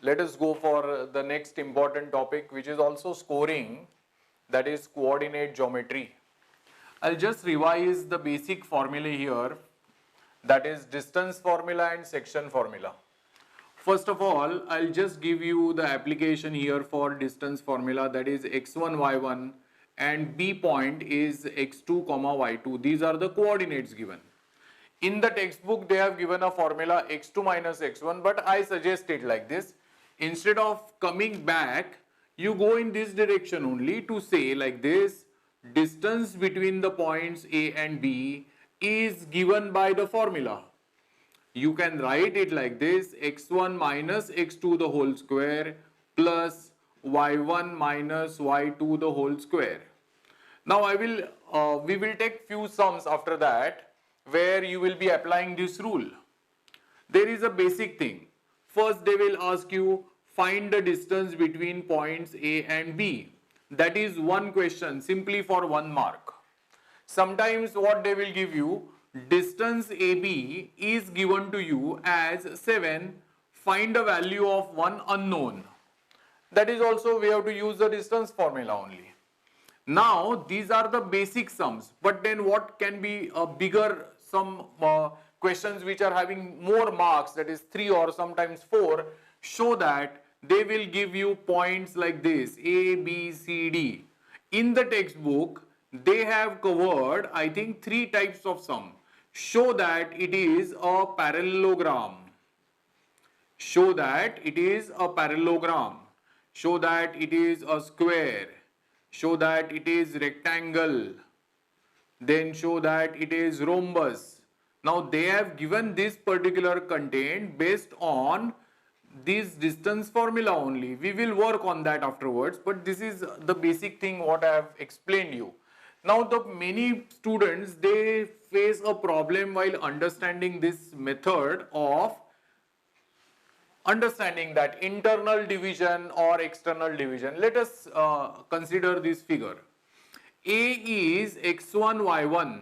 let us go for the next important topic, which is also scoring, that is coordinate geometry. I'll just revise the basic formula here, that is distance formula and section formula. First of all, I'll just give you the application here for distance formula, that is x1, y1, and B point is x2, y2. These are the coordinates given. In the textbook, they have given a formula x2 minus x1, but I suggest it like this. Instead of coming back, you go in this direction only to say like this: distance between the points A and B is given by the formula. You can write it like this: x1 minus x2 the whole square plus y1 minus y2 the whole square. Now we will take few sums after that where you will be applying this rule. There is a basic thing. First they will ask you find the distance between points A and B. That is one question simply for 1 mark. Sometimes what they will give you, distance AB is given to you as 7, find a value of one unknown. That is also we have to use the distance formula only. Now these are the basic sums, but then what can be a bigger sum questions which are having more marks, that is 3 or sometimes 4, show that they will give you points like this A, B, C, D. In the textbook they have covered I think 3 types of sum. Show that it is a parallelogram. Show that it is a parallelogram. Show that it is a square. Show that it is rectangle. Then show that it is rhombus. Now they have given this particular content based on this distance formula only. We will work on that afterwards, but this is the basic thing what I have explained you. Now the many students, they face a problem while understanding this method of understanding that internal division or external division. Let us consider this figure. A is x1, y1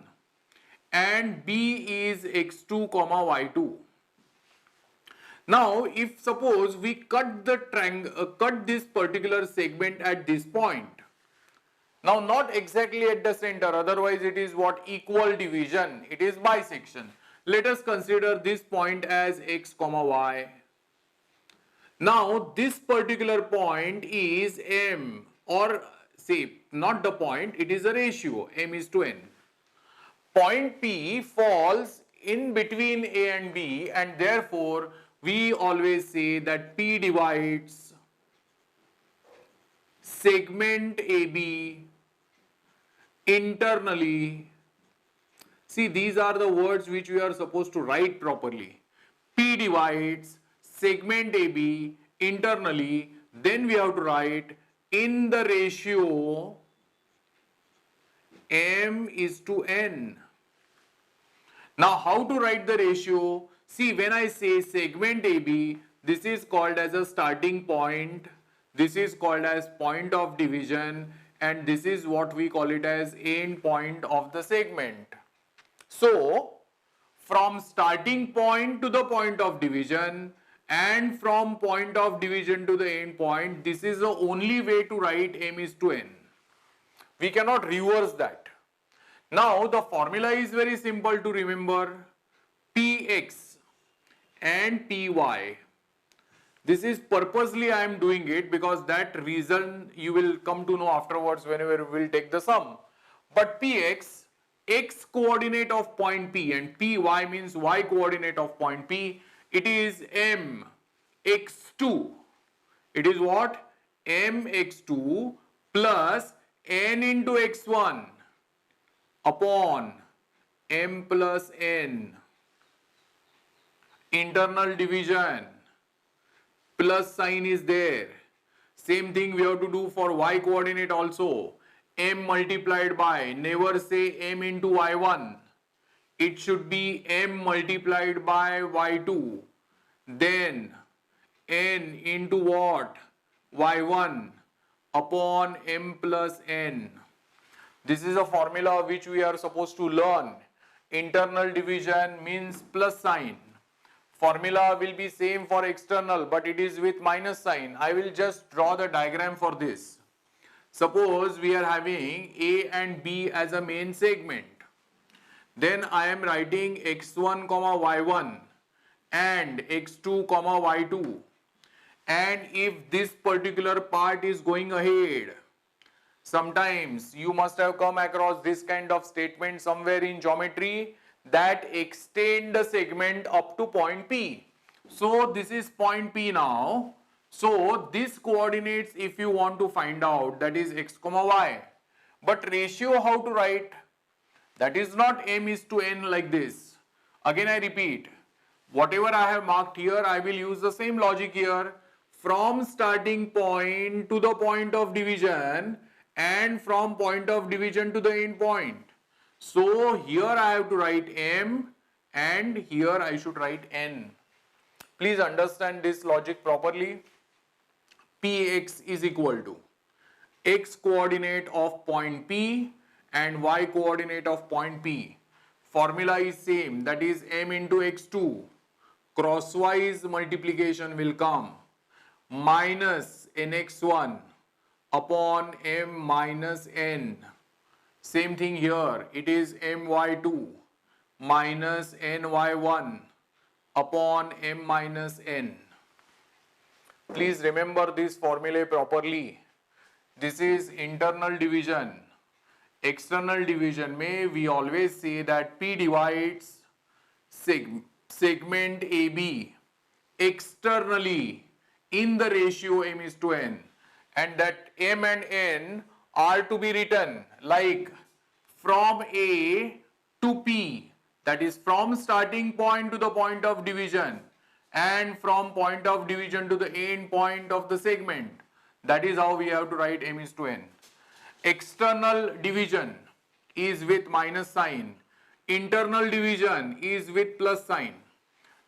and B is x2, y2. Now if suppose we cut the cut this particular segment at this point. Now not exactly at the center, otherwise it is what, equal division, it is bisection. Let us consider this point as x, y. Now this particular point is M, or say not the point, it is a ratio, M is to N. Point P falls in between A and B, and therefore we always say that P divides segment AB internally. See, these are the words which we are supposed to write properly. P divides segment AB internally, then we have to write in the ratio M is to N. Now how to write the ratio? See, when I say segment AB, this is called as a starting point, this is called as point of division, and this is what we call it as end point of the segment. So from starting point to the point of division and from point of division to the end point, this is the only way to write M is to N. We cannot reverse that. Now the formula is very simple to remember: Px and Py. This is purposely I am doing it because that reason you will come to know afterwards whenever we will take the sum. But Px, x coordinate of point P, and Py means y coordinate of point P, it is M x2. It is what? M x2 plus n into x1 upon M plus n. Internal division, plus sign is there. Same thing we have to do for y coordinate also. M multiplied by, never say M into y1. It should be M multiplied by y2. Then n into what? y1 upon M plus n. This is a formula which we are supposed to learn. Internal division means plus sign. Formula will be same for external, but it is with minus sign. I will just draw the diagram for this. Suppose we are having A and B as a main segment. Then I am writing x1, y1 and x2, y2. And if this particular part is going ahead, sometimes you must have come across this kind of statement somewhere in geometry, that extend the segment up to point P. So this is point P now. So this coordinates, if you want to find out, that is x, y. But ratio how to write? That is not m is to n like this. Again I repeat, whatever I have marked here, I will use the same logic here. From starting point to the point of division and from point of division to the end point. So here I have to write m and here I should write n. Please understand this logic properly. Px is equal to x coordinate of point P and y coordinate of point P. Formula is same, that is m into x2. Crosswise multiplication will come minus nx1 upon m minus n. Same thing here, it is my2 minus ny1 upon m minus n. Please remember this formulae properly. This is internal division. External division may we always say that P divides segment AB externally in the ratio m is to n, and that m and n are to be written like from A to P, that is from starting point to the point of division and from point of division to the end point of the segment. That is how we have to write m is to n. External division is with minus sign, internal division is with plus sign.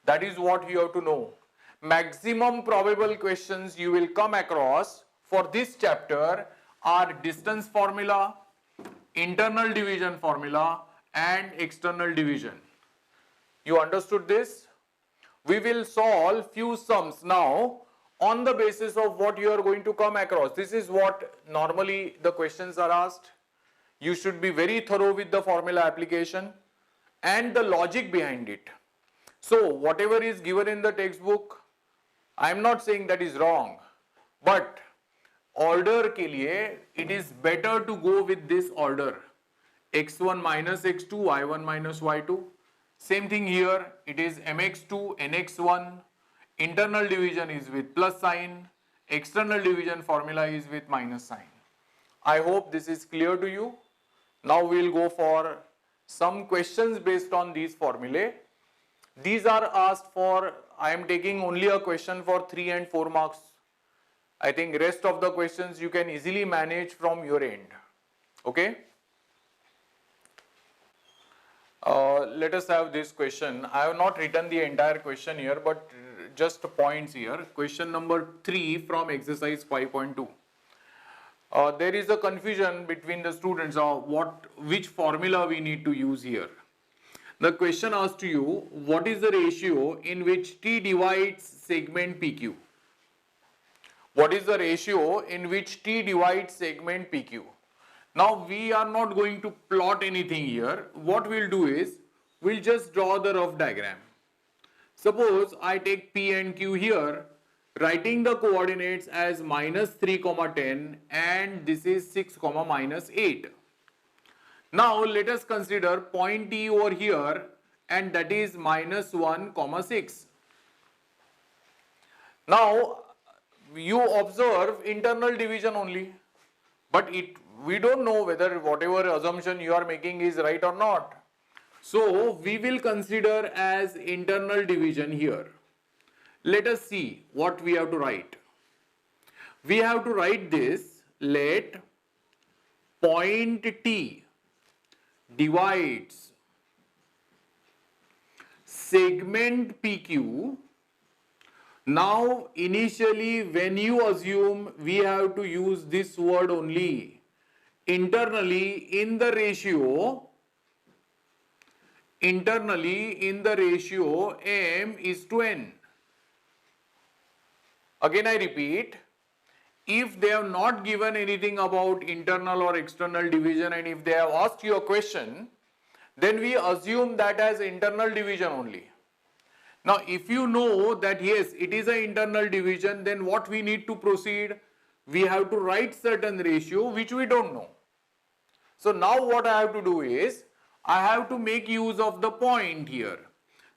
That is what you have to know. Maximum probable questions you will come across for this chapter are distance formula, internal division formula and external division. You understood this? We will solve few sums now on the basis of what you are going to come across. This is what normally the questions are asked. You should be very thorough with the formula application and the logic behind it. So whatever is given in the textbook, I am not saying that is wrong, but order के लिए it is better to go with this order, x1 minus x2, y1 minus y2. Same thing here, it is mx2, nx1, internal division is with plus sign, external division formula is with minus sign. I hope this is clear to you. Now we will go for some questions based on these formulae. These are asked for, I am taking only a question for 3 and 4 marks. I think rest of the questions you can easily manage from your end. Okay? Let us have this question. I have not written the entire question here, but just points here. Question number 3 from exercise 5.2. There is a confusion between the students of which formula we need to use here. The question asks to you, what is the ratio in which T divides segment PQ? What is the ratio in which T divides segment PQ? Now we are not going to plot anything here. What we'll do is, we'll just draw the rough diagram. Suppose I take P and Q here, writing the coordinates as minus 3, 10 and this is 6, minus 8. Now let us consider point T over here and that is minus 1, 6. Now you observe internal division only, but we don't know whether whatever assumption you are making is right or not. So we will consider as internal division here. Let us see what we have to write. We have to write this, let point T divides segment PQ. Now initially when you assume, we have to use this word only. Internally in the ratio internally in the ratio m is to n. Again I repeat, if they have not given anything about internal or external division and if they have asked you a question, then we assume that as internal division only. Now if you know that yes, it is an internal division, then what we need to proceed? We have to write certain ratio which we don't know. So now what I have to do is, I have to make use of the point here.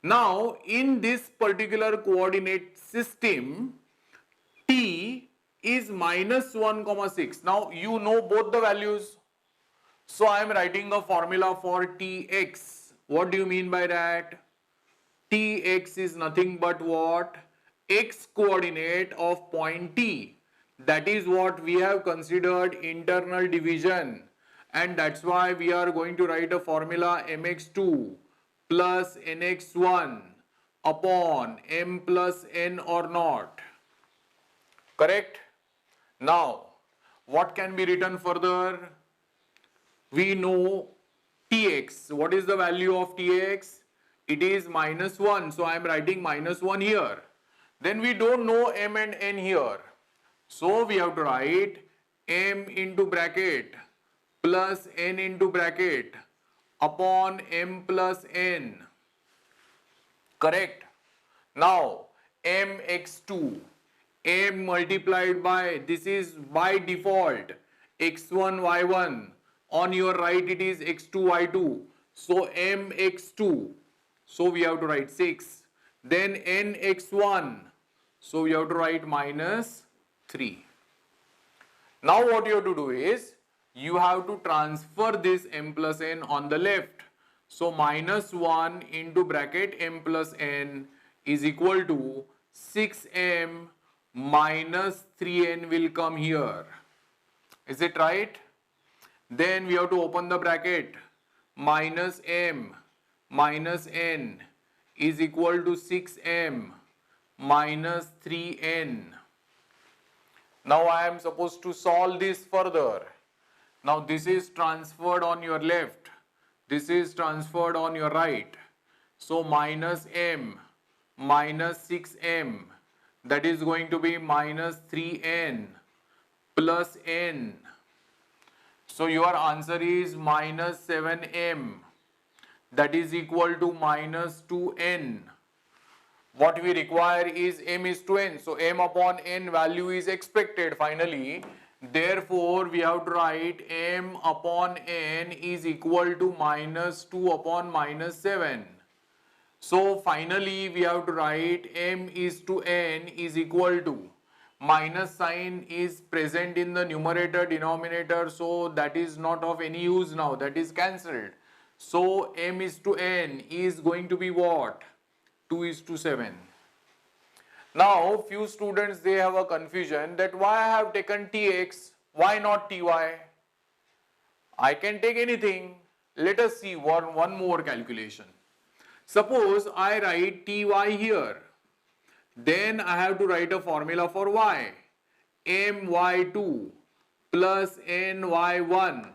Now in this particular coordinate system, t is minus 1 comma 6. Now you know both the values. So I am writing a formula for tx. What do you mean by that? Tx is nothing but what? X coordinate of point T. That is what we have considered internal division. And that's why we are going to write a formula mx2 plus nx1 upon m plus n or not. Correct? Now, what can be written further? We know tx. What is the value of tx? It is minus 1. So I am writing minus 1 here. Then we don't know m and n here. So we have to write m into bracket plus n into bracket upon m plus n. Correct? Now mx2, m multiplied by, this is by default, x1, y1. On your right it is x2, y2. So mx2. So we have to write 6. Then nx1. So we have to write minus 3. Now what you have to do is, you have to transfer this m plus n on the left. So minus 1 into bracket m plus n is equal to 6m minus 3n will come here. Is it right? Then we have to open the bracket. Minus m minus n is equal to 6m minus 3n. Now I am supposed to solve this further. Now this is transferred on your left. This is transferred on your right. So minus m minus 6m, that is going to be minus 3n plus n. So your answer is minus 7m, that is equal to minus 2n. What we require is m is to n. So m upon n value is expected finally. Therefore we have to write m upon n is equal to minus 2 upon minus 7. So finally we have to write m is to n is equal to, minus sign is present in the numerator denominator, so that is not of any use now, that is cancelled. So m is to n is going to be what? 2 is to 7. Now few students, they have a confusion that why I have taken tx, why not ty? I can take anything. Let us see one more calculation. Suppose I write ty here. Then I have to write a formula for y. my2 plus ny1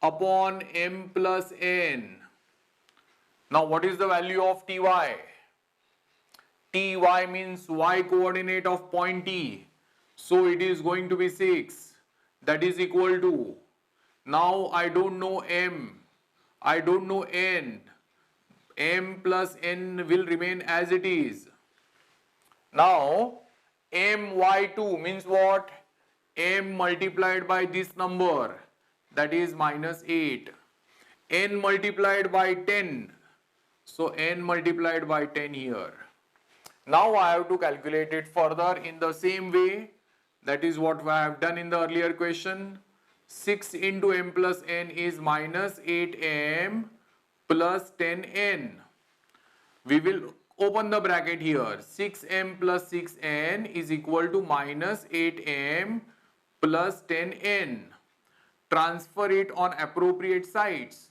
upon m plus n. Now what is the value of ty? Ty means y coordinate of point T. So it is going to be 6. That is equal to, now I don't know m, I don't know n. M plus n will remain as it is. Now my2 means what? M multiplied by this number, that is minus 8. N multiplied by 10. So n multiplied by 10 here. Now I have to calculate it further in the same way. That is what I have done in the earlier question. 6 into m plus n is minus 8m plus 10n. We will open the bracket here. 6m plus 6n is equal to minus 8m plus 10n. Transfer it on appropriate sides.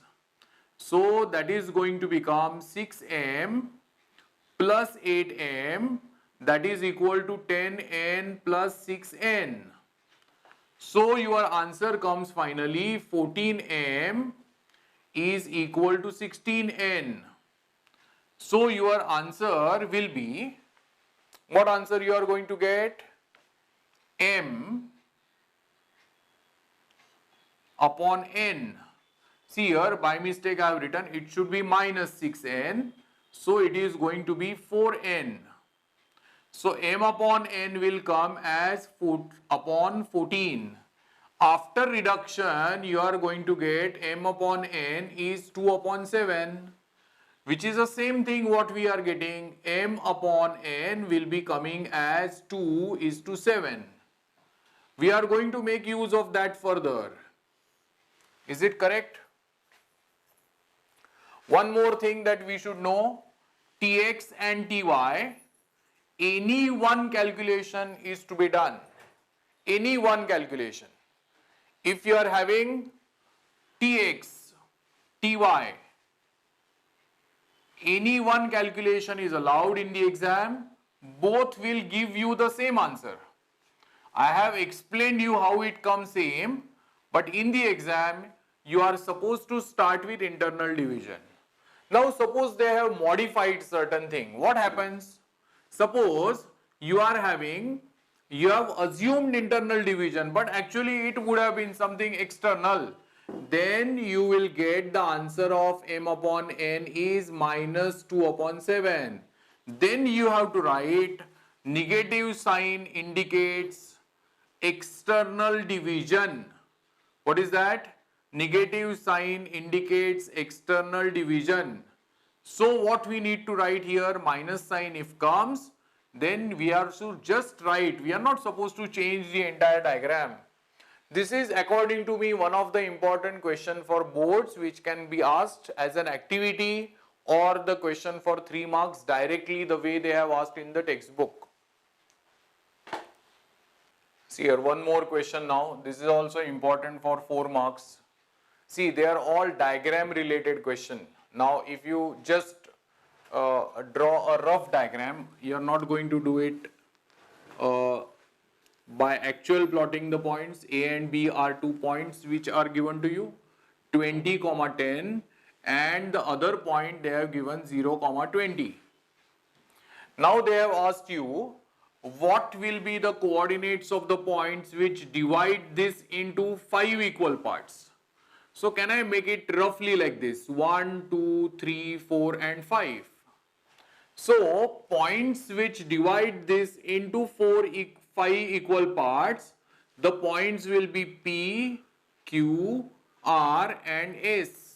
So that is going to become 6m plus 8m, that is equal to 10n plus 6n. So your answer comes finally 14m is equal to 16n. So your answer will be, what answer you are going to get? M upon n. See here, by mistake I have written, it should be minus 6n. So it is going to be 4n. So m upon n will come as upon 14. After reduction, you are going to get m upon n is 2 upon 7, which is the same thing what we are getting. M upon n will be coming as 2 is to 7. We are going to make use of that further. Is it correct? One more thing that we should know, Tx and Ty, any one calculation is to be done. Any one calculation. If you are having Tx, Ty, any one calculation is allowed in the exam, both will give you the same answer. I have explained you how it comes same, but in the exam, you are supposed to start with internal division. Now suppose they have modified certain thing. What happens? Suppose you have assumed internal division, but actually it would have been something external. Then you will get the answer of m upon n is minus 2 upon 7. Then you have to write negative sign indicates external division. What is that? Negative sign indicates external division. So what we need to write here, minus sign if comes, then we are to just write. We are not supposed to change the entire diagram. This is, according to me, one of the important question for boards which can be asked as an activity or the question for 3 marks directly the way they have asked in the textbook. See here, one more question now. This is also important for 4 marks. See, they are all diagram related question. Now, if you just draw a rough diagram, you are not going to do it by actual plotting the points. A and B are 2 points which are given to you, 20, 10, and the other point they have given 0, 20. Now they have asked you what will be the coordinates of the points which divide this into 5 equal parts. So can I make it roughly like this? 1, 2, 3, 4 and 5. So points which divide this into 5 equal parts, the points will be P, Q, R and S.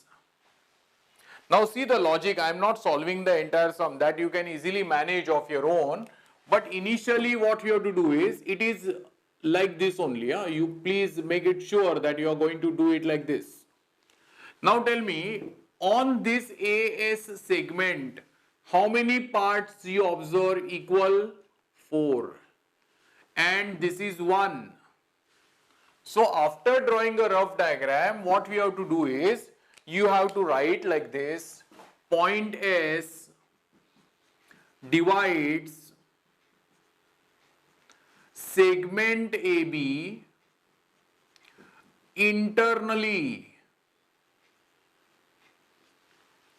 Now see the logic, I am not solving the entire sum, that you can easily manage of your own. But initially what you have to do is, it is like this only. You please make it sure that you are going to do it like this. Now tell me, on this AS segment, how many parts you observe equal? 4. And this is 1. So after drawing a rough diagram, what we have to do is, you have to write like this, point S divides segment AB internally.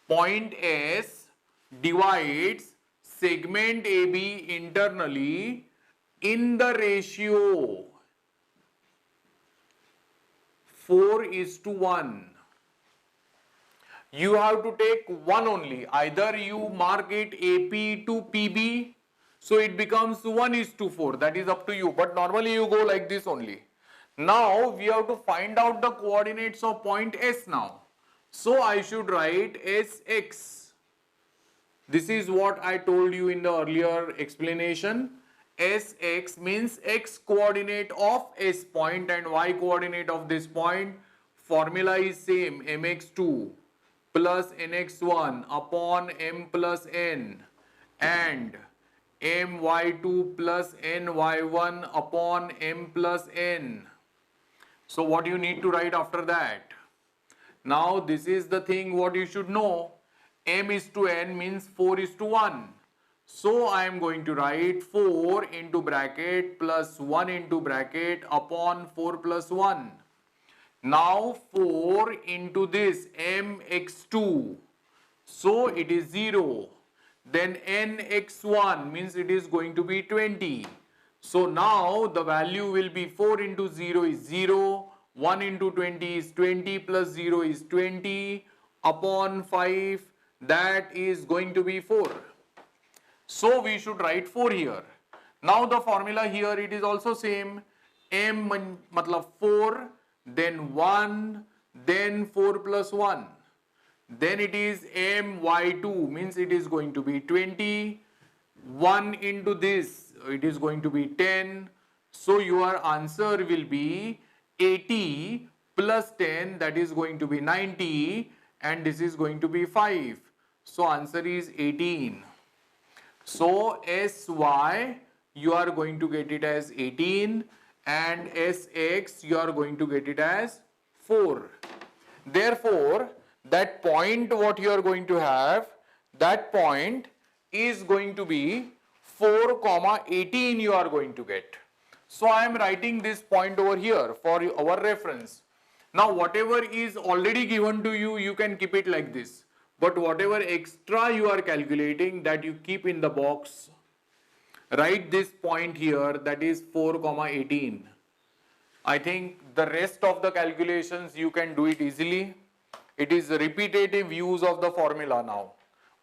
Point S divides segment AB internally in the ratio 4:1. You have to take one only. Either you mark it AP to PB, so it becomes 1:4. That is up to you. But normally you go like this only. Now we have to find out the coordinates of point S now. So I should write Sx. This is what I told you in the earlier explanation. Sx means x coordinate of S point and y coordinate of this point. Formula is same, mx2 plus nx1 upon m plus n and my2 plus ny1 upon m plus n. So what you need to write after that? Now this is the thing what you should know. m:n means 4:1. So I am going to write 4 into bracket plus 1 into bracket upon 4 plus 1. Now 4 into this mx2. So it is 0. then nx1 means it is going to be 20. So now the value will be 4 into 0 is 0, 1 into 20 is 20 plus 0 is 20 upon 5, that is going to be 4. So we should write 4 here. Now the formula here it is also same, m matlab 4, then 1, then 4 plus 1. Then it is my2 means it is going to be 20, 1 into this it is going to be 10. So your answer will be 80 plus 10, that is going to be 90, and this is going to be 5. So answer is 18. So SY you are going to get it as 18 and SX you are going to get it as 4. Therefore, that point what you are going to have, that point is going to be 4, 18 you are going to get. So I am writing this point over here for our reference. Now whatever is already given to you, you can keep it like this. But whatever extra you are calculating, that you keep in the box. Write this point here, that is 4, 18. I think the rest of the calculations you can do it easily. It is repetitive use of the formula now.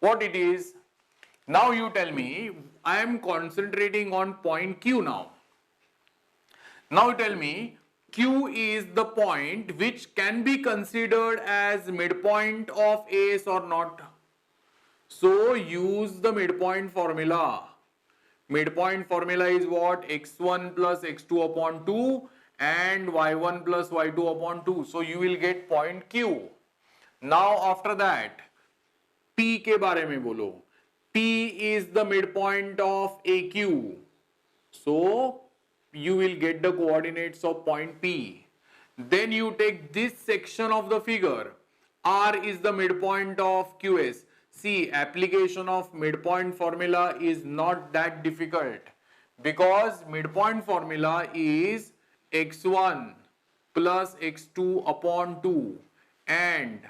What it is? Now you tell me, I am concentrating on point Q now. Now tell me, Q is the point which can be considered as midpoint of AS or not. So use the midpoint formula. Midpoint formula is what? X1 plus X2 upon 2 and Y1 plus Y2 upon 2. So you will get point Q. Now after that, P के बारे में बोलो. P is the midpoint of AQ. So you will get the coordinates of point P. Then you take this section of the figure. R is the midpoint of QS. See, application of midpoint formula is not that difficult because midpoint formula is x1 plus x2 upon 2 and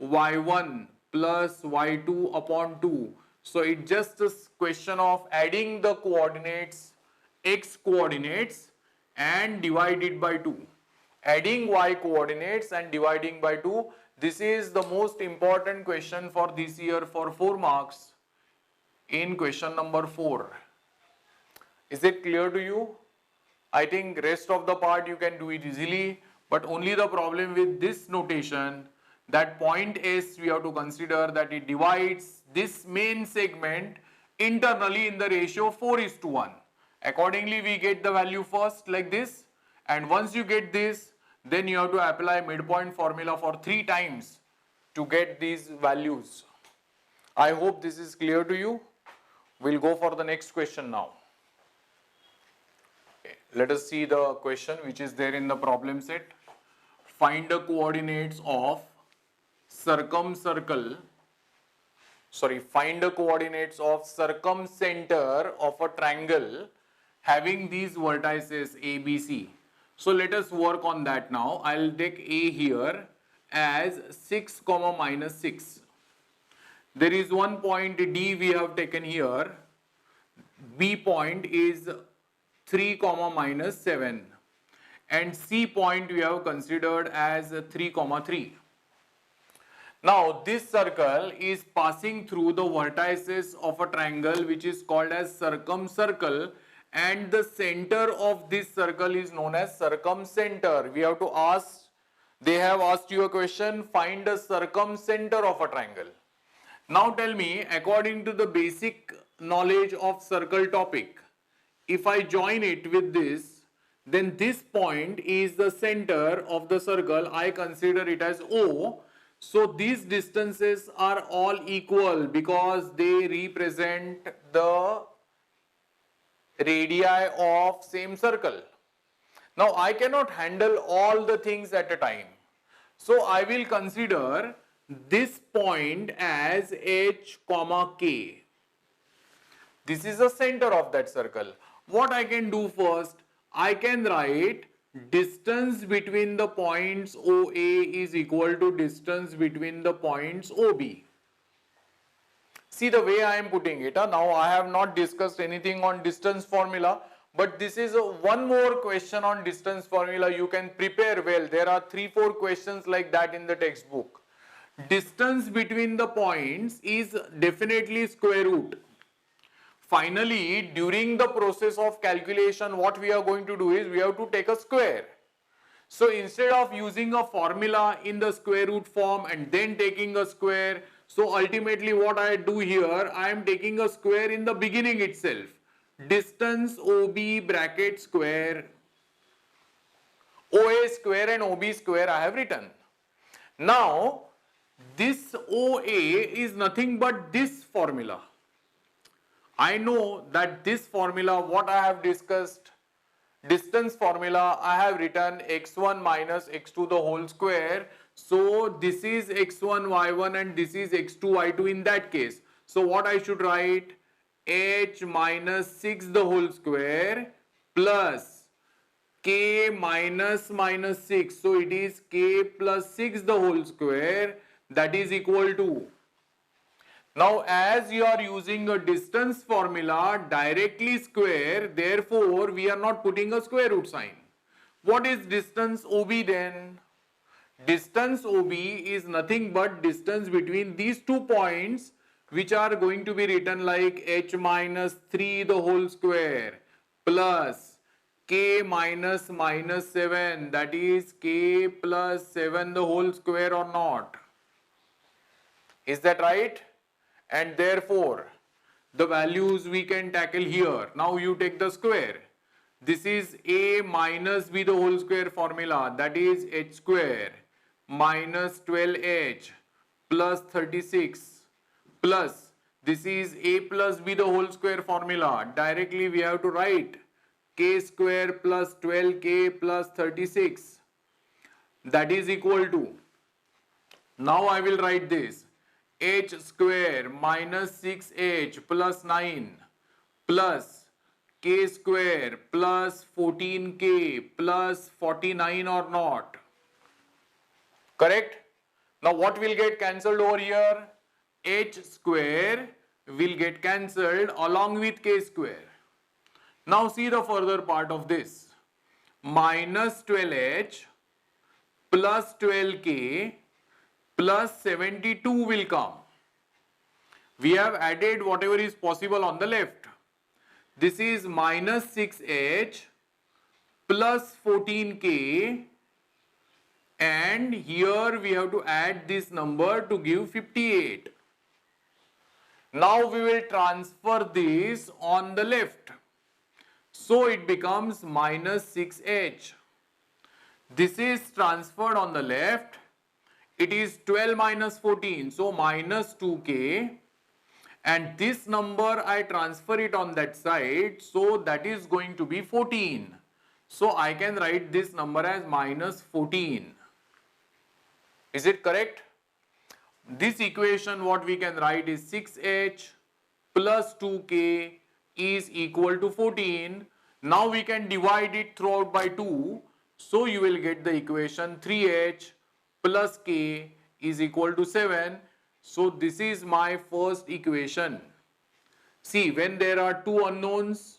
y1 plus y2 upon 2. So it's just a question of adding the coordinates, x coordinates, and divide it by 2. Adding y coordinates and dividing by 2. This is the most important question for this year for 4 marks in question number 4. Is it clear to you? I think rest of the part you can do it easily, but only the problem with this notation, that point S we have to consider that it divides this main segment internally in the ratio 4:1. Accordingly, we get the value first like this, and once you get this, then you have to apply midpoint formula for 3 times to get these values. I hope this is clear to you. We'll go for the next question now. Okay, let us see the question which is there in the problem set. Find the coordinates of find the coordinates of circumcenter of a triangle having these vertices A, B, C. So let us work on that now. I'll take A here as 6, minus 6. There is one point D we have taken here. B point is 3, minus 7. And C point we have considered as 3, 3. Now this circle is passing through the vertices of a triangle which is called as circumcircle, and the center of this circle is known as circumcenter. We have to ask, they have asked you a question, find the circumcenter of a triangle. Now tell me, according to the basic knowledge of circle topic, if I join it with this, then this point is the center of the circle. I consider it as O. So these distances are all equal because they represent the radii of same circle. Now I cannot handle all the things at a time. So I will consider this point as H, K. This is the center of that circle. What I can do first, I can write distance between the points OA is equal to distance between the points OB. See the way I am putting it. Now I have not discussed anything on distance formula, but this is one more question on distance formula. You can prepare well. There are 3-4 questions like that in the textbook. Distance between the points is definitely square root. Finally, during the process of calculation, what we are going to do is we have to take a square. So instead of using a formula in the square root form and then taking a square, so ultimately what I do here, I am taking a square in the beginning itself. Distance OB bracket square, OA square and OB square I have written. Now this OA is nothing but this formula. I know that this formula, what I have discussed, distance formula, I have written x1 minus x2 the whole square. So this is x1 y1 and this is x2 y2 in that case. So what I should write? H minus 6 the whole square plus k minus 6. So it is k plus 6 the whole square, that is equal to. Now as you are using a distance formula directly square, therefore we are not putting a square root sign. What is distance OB then? Distance OB is nothing but distance between these 2 points, which are going to be written like h minus 3 the whole square plus k minus 7, that is k plus 7 the whole square or not. Is that right? And therefore the values we can tackle here. Now you take the square. This is a minus b the whole square formula, that is h square minus 12h plus 36 plus this is a plus b the whole square formula. Directly we have to write k square plus 12k plus 36, that is equal to. Now I will write this h square minus 6h plus 9 plus k square plus 14k plus 49 or not. Correct? Now what will get cancelled over here? H square will get cancelled along with k square. Now see the further part of this. Minus 12h plus 12k plus 72 will come. We have added whatever is possible on the left. This is minus 6h plus 14k, and here we have to add this number to give 58. Now we will transfer this on the left. So it becomes minus 6h. This is transferred on the left. It is 12 minus 14, so minus 2k, and this number I transfer it on that side, so that is going to be 14. So I can write this number as minus 14. Is it correct? This equation what we can write is 6h plus 2k is equal to 14. Now we can divide it throughout by 2. So you will get the equation 3h plus k is equal to 7. So this is my first equation. See, when there are two unknowns,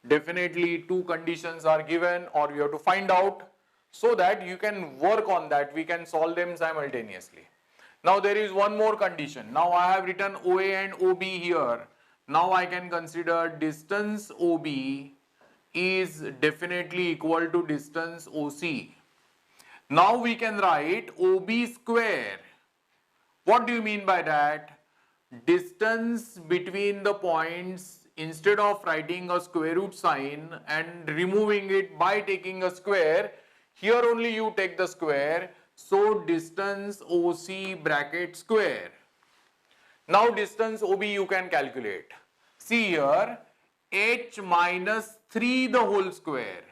definitely two conditions are given or you have to find out, so that you can work on that. We can solve them simultaneously. Now there is one more condition. Now I have written OA and OB here. Now I can consider distance OB is definitely equal to distance OC. Now we can write OB square. What do you mean by that? Distance between the points, instead of writing a square root sign and removing it by taking a square, here only you take the square. So distance OC bracket square. Now distance OB you can calculate. See here, h minus 3 the whole square.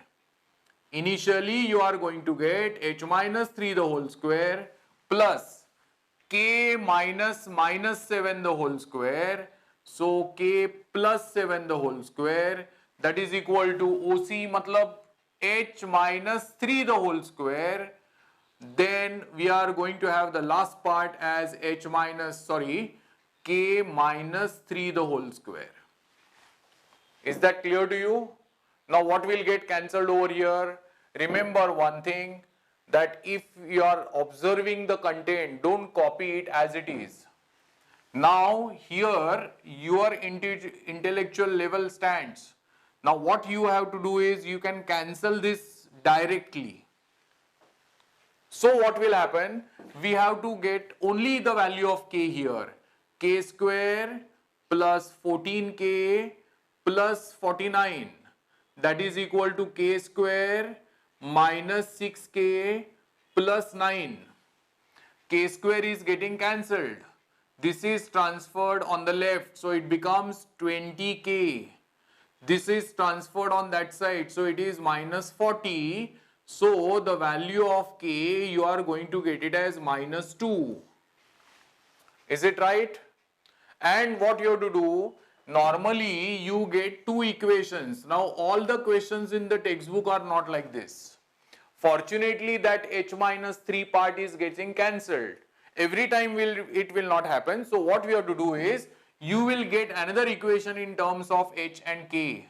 Initially you are going to get h minus 3 the whole square plus k minus 7 the whole square. So k plus 7 the whole square, that is equal to OC matlab h minus 3 the whole square. Then we are going to have the last part as k minus 3 the whole square. Is that clear to you? Now what will get cancelled over here? Remember one thing, that if you are observing the content, don't copy it as it is. Now here your intellectual level stands. Now what you have to do is you can cancel this directly. So what will happen? We have to get only the value of k here. K square plus 14k plus 49. That is equal to k square minus 6k plus 9. K square is getting cancelled. This is transferred on the left, so it becomes 20k. This is transferred on that side, so it is minus 40. So the value of k, you are going to get it as minus 2. Is it right? And what you have to do, normally you get two equations. Now all the questions in the textbook are not like this. Fortunately that h minus 3 part is getting cancelled. Every time it will not happen. So what we have to do is, you will get another equation in terms of h and k.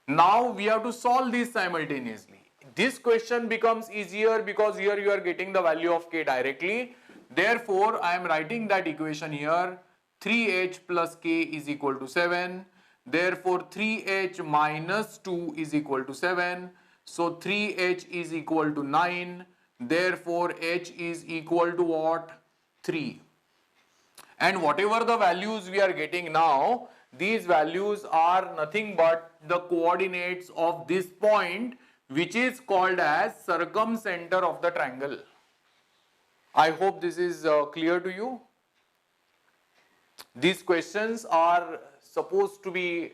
Now we have to solve this simultaneously. This question becomes easier because here you are getting the value of k directly. Therefore, I am writing that equation here. 3h plus k is equal to 7. Therefore, 3h minus 2 is equal to 7. So 3h is equal to 9. Therefore, h is equal to what? 3. And whatever the values we are getting now, these values are nothing but the coordinates of this point, which is called as circumcenter of the triangle. I hope this is clear to you. These questions are supposed to be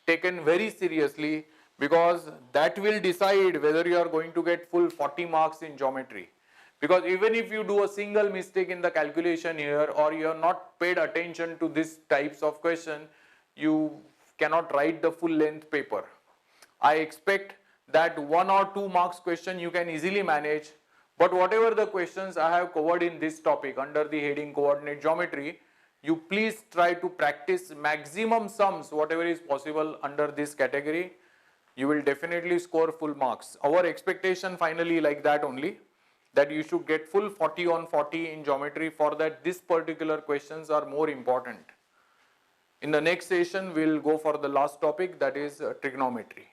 taken very seriously, because that will decide whether you are going to get full 40 marks in geometry. Because even if you do a single mistake in the calculation here, or you have not paid attention to these types of question, you cannot write the full length paper. I expect that 1 or 2 marks question you can easily manage, but whatever the questions I have covered in this topic under the heading coordinate geometry, you please try to practice maximum sums whatever is possible under this category. You will definitely score full marks. Our expectation finally like that only, that you should get full 40 on 40 in geometry. For that, these particular questions are more important. In the next session, we will go for the last topic, that is trigonometry.